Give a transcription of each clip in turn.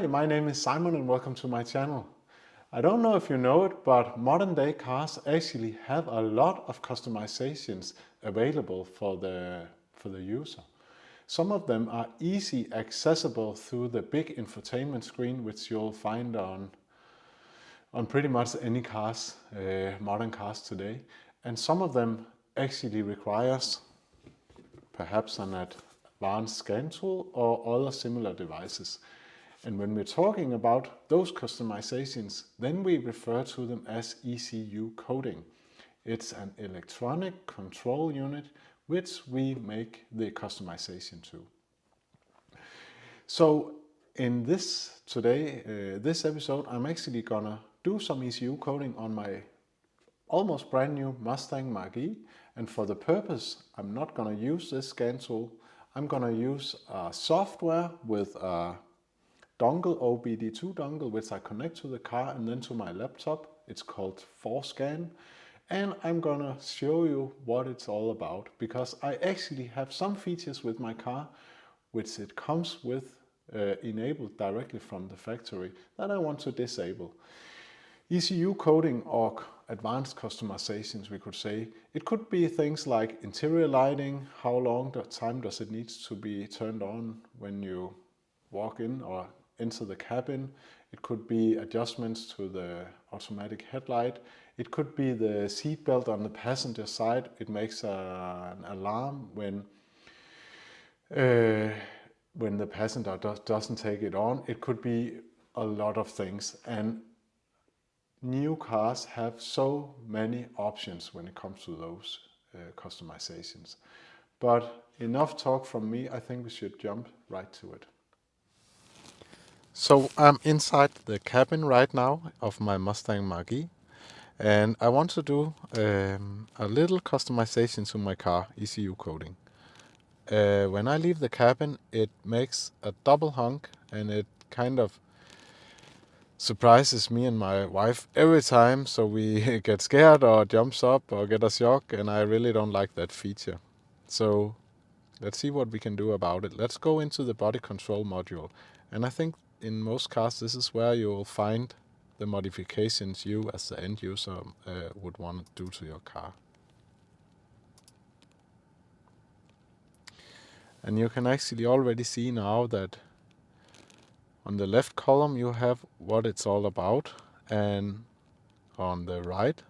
my name is Simon and welcome to my channel. I don't know if you know it, but modern day cars actually have a lot of customizations available for the user. Some of them are easy accessible through the big infotainment screen, which you'll find on pretty much any cars, modern cars today. And some of them actually requires perhaps an advanced scan tool or other similar devices. And when we're talking about those customizations, then we refer to them as ECU-coding. It's an electronic control unit which we make the customization to. So in this episode, I'm actually gonna do some ECU coding on my almost brand new Mustang Mach-E, and for the purpose, I'm not gonna use this scan tool. I'm gonna use software with a dongle, OBD2 dongle, which I connect to the car and then to my laptop. It's called ForScan, and I'm gonna show you what it's all about, because I actually have some features with my car which it comes with enabled directly from the factory that I want to disable. ECU coding or advanced customizations, we could say. It could be things like interior lighting, how long the time does it need to be turned on when you walk in or enter the cabin. It could be adjustments to the automatic headlight. It could be the seat belt on the passenger side. It makes an alarm when the passenger doesn't take it on. It could be a lot of things. And new cars have so many options when it comes to those customizations. But enough talk from me, I think we should jump right to it. So I'm inside the cabin right now of my Mustang Mach-E, and I want to do a little customization to my car, ECU coding. When I leave the cabin, it makes a double honk, and it kind of surprises me and my wife every time, so we get scared or jumps up or get a shock, and I really don't like that feature. So let's see what we can do about it. Let's go into the body control module, and I think in most cars this is where you'll find the modifications you as the end user would want to do to your car. And you can actually already see now that on the left column you have what it's all about, and on the right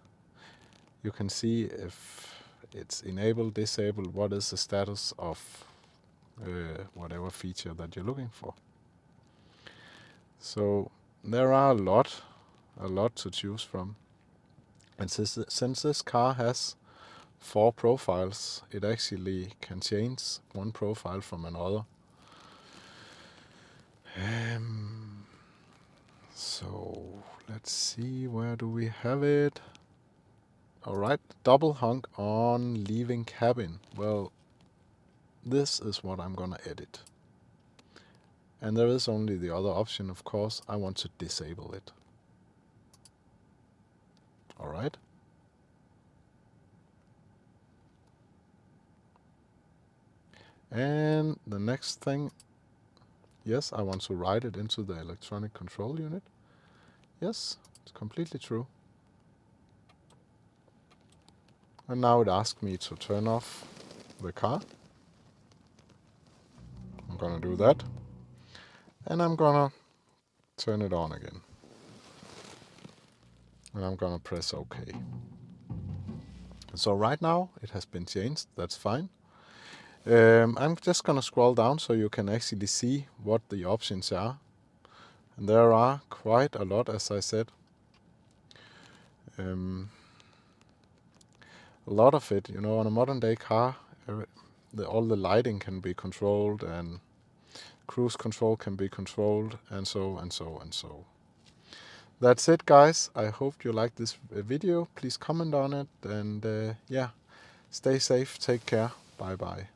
you can see if it's enabled, disabled, what is the status of whatever feature that you're looking for. So there are a lot to choose from. And since this car has 4 profiles, it actually can change one profile from another. So let's see, where do we have it? Alright, double honk on leaving cabin. Well, this is what I'm gonna edit. And there is only the other option, of course. I want to disable it. Alright. And the next thing, yes, I want to write it into the electronic control unit. Yes, it's completely true. And now it asks me to turn off the car. I'm gonna do that. And I'm gonna turn it on again. And I'm gonna press OK. So right now it has been changed, that's fine. I'm just gonna scroll down so you can actually see what the options are. And there are quite a lot, as I said. A lot of it, you know, on a modern day car, all the lighting can be controlled, and cruise control can be controlled, and so and so and so. That's it, guys. I hope you liked this video. Please comment on it, and yeah, stay safe, take care, bye bye.